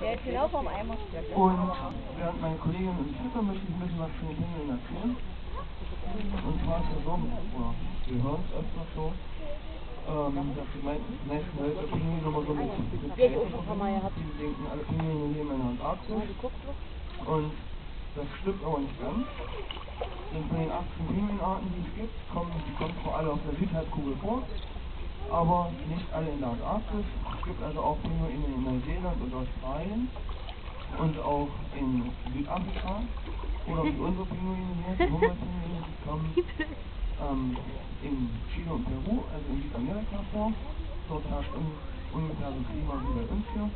Der ist genau vom Eimer. Und während meine Kollegin uns füttern, möchte ich ein bisschen was zu den Pinguinen erzählen. Und zwar ist es so, oder wir hören es öfter so, dass die meisten Leute Pinguine immer so mit Kälte verbinden. Die denken, alle Pinguine leben in der Antarktis. Und das stimmt aber nicht ganz. Denn von den 18 Pinguinarten, die es gibt, kommen zwar alle auf der Südhalbkugel vor, aber nicht alle in der Antarktis. Es gibt also auch Pinguine in Neuseeland und Australien und auch in Südafrika. Oder wie unsere Pinguine hier, die Humboldt-Pinguine, die kommen in Chile und Peru, also in Südamerika vor. Dort herrscht ungefähr so Klima wie bei uns hier.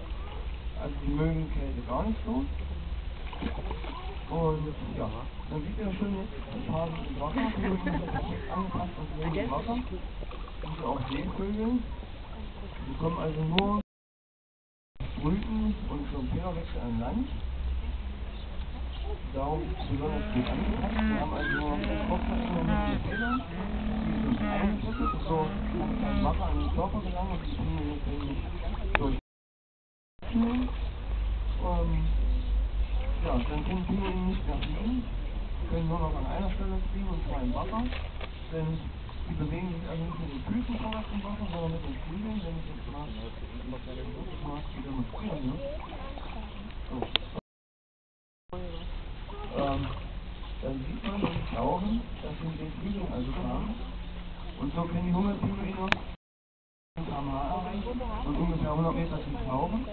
Also die mögen Kälte gar nicht so. Und ja, dann sieht ihr schon jetzt ein paar im Wasser, die sind perfekt angepasst und leben im Wasser. Das sind auch Seevögel. Die kommen also nur brüten und zum Federwechsel an Land. Darum besonders gut angepasst. Wir haben also nur Kopfverengung mit den Federn. Die sind eingekettet, so kann kein Wasser an den Körper gelangen und die Pinguine können nicht durchnehmen. Ja, dann können Pinguine nicht mehr fliegen. Sie können nur noch an einer Stelle fliegen, und zwar im Wasser. Denn die bewegen sich also nicht mit den Füßen vorwärts im Wasser, sondern mit den Flügeln, wenn ich jetzt mal wieder demonstrieren muss. So. Dann sieht man durch die Augen, dass sie mit den Flügeln also fahren. Und so können die Humboldt-Pinguine 1 km/h erreichen und ungefähr 100 Meter tief tauchen.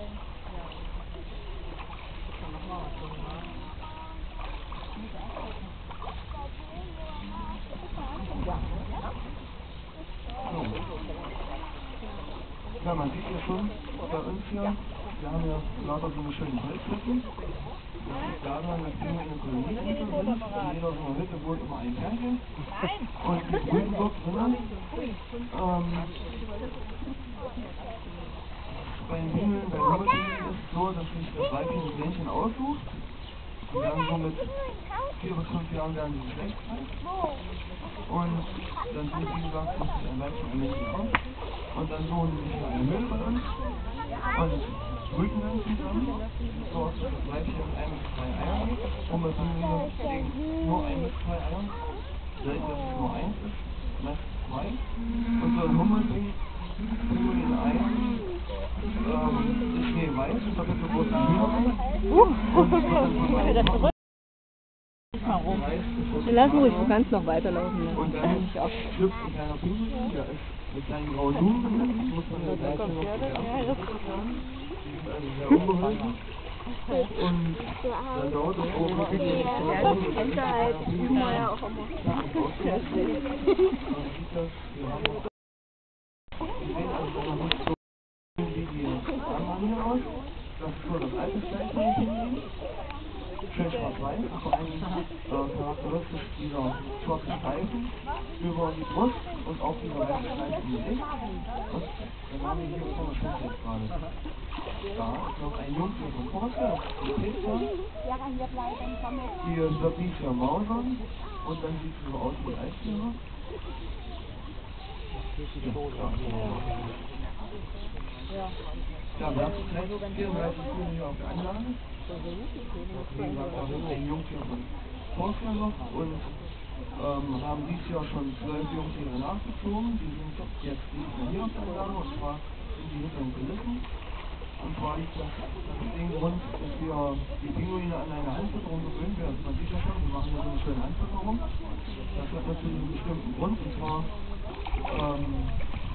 Ja, man sieht ja schon bei uns hier, wir haben ja lauter so eine schöne Holzhütten. Das liegt daran, dass wir in einer Koloniehütte sind. In jeder so einer Hütte wohnt immer ein Pärchen. Und die brüten dort drinnen. Bei den Pinguinen, bei den Humboldt-Pinguinen ist es so, dass sich das Weibchen das Männchen aussucht. Die werden so mit 4 bis 5 Jahren werden die geschlechtsreif. Und dann sind, wie gesagt, sucht sich ein Weibchen ein Männchen aus. Und dann suchen sie sich hier eine Höhle bei uns und brüten dann zusammen. So aus das Weibchen mit 1 bis 2 Eiern. Humboldt-Pinguine legen nur 1 bis 2 Eier. Selten, dass es nur 1 ist, meist 2. Und so ein Humboldt-Pinguin-Ei ist schneeweiß und da wird so große Hühner. Lass ruhig, du kannst noch weiterlaufen. Ne? Und dann schlüpft ein kleiner Pinguin, der ist mit kleinen grauen Blumen benutzt, die muss man dann gleich noch bewerben. Die sind also sehr unbehaglich. Und dann dauert es auch wirklich nicht so lange. Man sieht das, wir sehen also noch nicht so wie die anderen hier aus. Das ist so das alte Fleisch von den Pinguinen. Schön schwarz-weiß, vor allem charakteristisch dieser schwarze Streifen über die Brust und auch dieser weiße Streifen im Gesicht. Und dann haben wir hier vorne, das jetzt gerade. Da ist noch ein Jungtier von Forster, das ist die Pizza. Die wird dies Jahr mausern und dann sieht sie so aus wie Eisbären. Ja, wir haben zurzeit 34 Tiere hier auf der Anlage. Wie gesagt, da sind ein Jungtier von Forster noch und haben dieses Jahr schon 12 Jungtiere nachgezogen. Die sind jetzt nicht mehr hier auf der Anlage, und zwar sind die hinter den Kulissen. Und zwar liegt das aus dem Grund, dass wir die Pinguine an eine Handfütterung gewöhnt werden. Man sieht ja schon, wir machen hier so eine schöne Handfütterung. Das hat natürlich einen bestimmten Grund, und zwar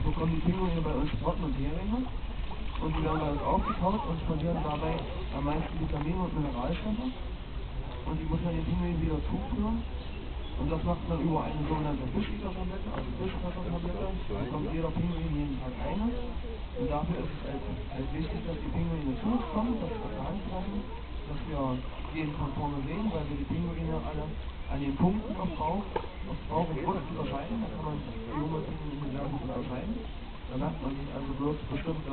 bekommen die Pinguine bei uns Sprotten und Heringe. Und die werden bei uns aufgetaut und verlieren dabei am meisten Vitamine und Mineralstoffe. Und die muss man den Pinguinen wieder zuführen. Und das macht man über eine sogenannte Fischliter-Tablette, also Fischwasser-Tablette. Da bekommt jeder Pinguin jeden Tag eine. Und dafür ist es halt wichtig, dass die Pinguine zu uns kommen, dass wir auf der Hand bleiben, dass wir jeden von vorne sehen, weil wir die Pinguine alle an den Punkten auf Bauch und Brust unterscheiden. Da kann man die Humboldt-Pinguine sehr gut unterscheiden. Da merkt man sich also bloß bestimmte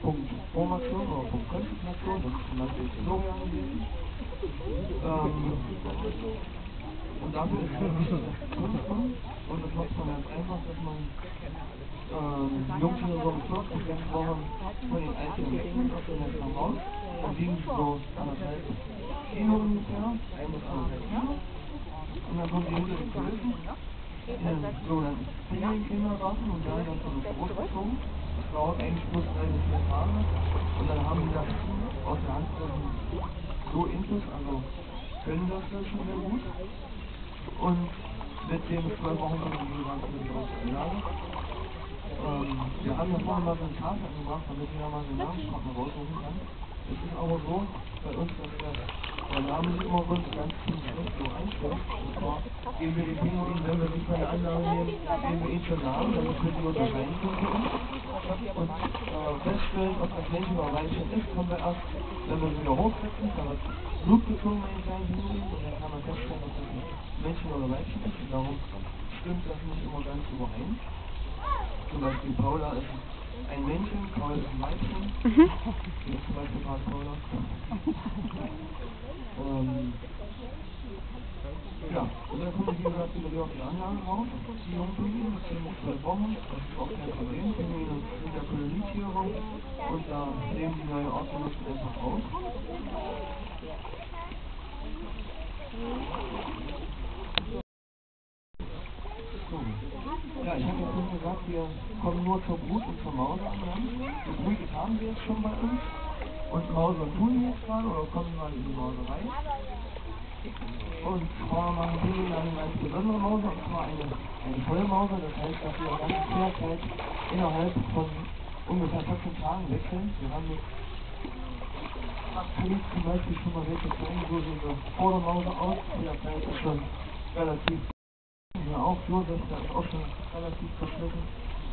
Punktformation oder Punktkonzentration. Das ist zum Beispiel Florian gewesen. Und dafür ist es wichtig, dass es kommt. Und das macht man ganz einfach, dass man Jungtiere so mit 6 Wochen von den Eizellen wegnimmt, aus dem Netz raus. Dann wiegen sie so 1,5 Kilo ungefähr, 1 bis 1,5 Kilo. Und dann kommen die hinter die Kulissen in den sogenannten Spinning-Kindergarten und werden dann von der Brust gezogen. Das dauert eigentlich bloß 3 bis 4 Tage. Und dann haben die das aus der Hand so intus, also können das schon sehr gut. Und mit dem 12 Wochen kommen die gesagt, aus der Lage. Wir haben ja vorhin mal so eine Karte angebracht, damit jeder mal den Namenspartner raussuchen kann. Es ist aber so, bei uns, dass der Name nicht immer ganz schlecht so einstellt. Und zwar geben wir den Pinguin, wenn wir nicht bei der Anlage nehmen, geben wir ihn schon Namen, dann können die unterscheiden für uns. Und feststellen, ob das Männchen oder Weibchen ist, können wir erst, wenn wir wieder hochsetzen, da wird Blut gezogen bei den kleinen Pinguinen und dann kann man feststellen, ob das ein Männchen oder Weibchen ist. Und darum stimmt das nicht immer ganz überein. Zum Beispiel Paula ist ein Männchen, Paul ist ein Weibchen. Hier ist zum Beispiel gerade Paula. Ja, und dann kommen die, wie gesagt, über die Anlage raus. Die Jungpinguine, das sind 12 Wochen, das ist auch kein Problem. Pinguine sind ja Kolonietiere und da nehmen die neue Artgenossen einfach auf. Ja, ich habe ja schon gesagt, wir kommen nur zur Brut und zur Mauser an Land. Die Brut haben wir jetzt schon bei uns. Und Mauser tun wir jetzt gerade oder kommen gerade in die Mauserei. Und zwar machen wir dann eine ganz besondere Mauser, und zwar eine Vollmauser. Das heißt, dass wir die ganze Pferdezeit innerhalb von ungefähr 14 Tagen wechseln. Wir haben jetzt, kann ich zum Beispiel schon mal welche zeigen, so sieht die Vordermauser aus. Die Zeit ist schon relativ. Ja, auch Josef, der ist auch schon relativ verschnitten.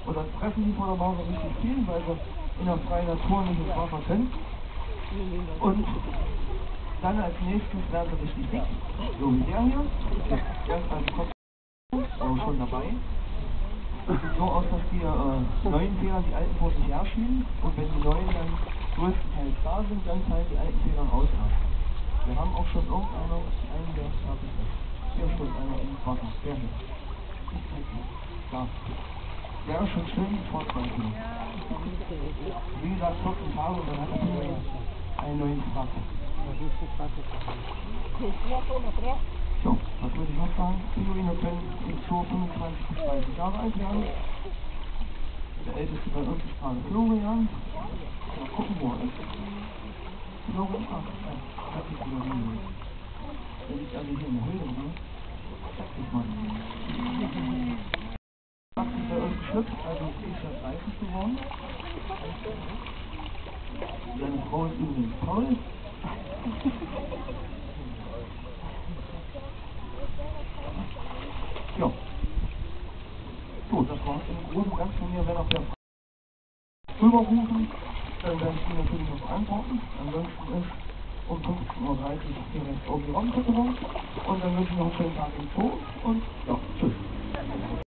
Und dann fressen die Vordermauser richtig viel, weil sie in der freien Natur nicht ins Wasser können. Und dann als nächstes werden sie richtig dick, so wie der hier. Erst beim Kopf, aber schon dabei. Es sieht so aus, dass die neuen Federn die alten vor sich herschieben. Und wenn die neuen dann größtenteils da sind, dann fallen die alten Federn aus. Wir haben auch schon einen, der fertig ist. Hier ist schon einer im Wasser, der hier. Da. Der ist schon schön schwarz-weiß. Wie gesagt, 14 Tage und dann hat er einen neuen Frack. So, was würde ich noch sagen? Pinguine können im Zoo 25 bis 30 Jahre alt werden. Der älteste bei uns ist gerade Florian. Mal gucken, wo er ist. Florian, hat sich wieder hin. Der liegt also hier in der Höhle drin. Zeig dich mal. Das ist bei uns geschlüpft, also ist er 30 geworden. Seine Frau ist übrigens Paul. Ja. So, das war's im Großen und Ganzen von mir. Wenn auch der rüberrufen, dann werde ich die natürlich noch beantworten. Ansonsten ist um 15:30 Uhr direkt auf die Raumfütterung und dann wünsche ich noch einen schönen Tag im Zoo und ja, tschüss.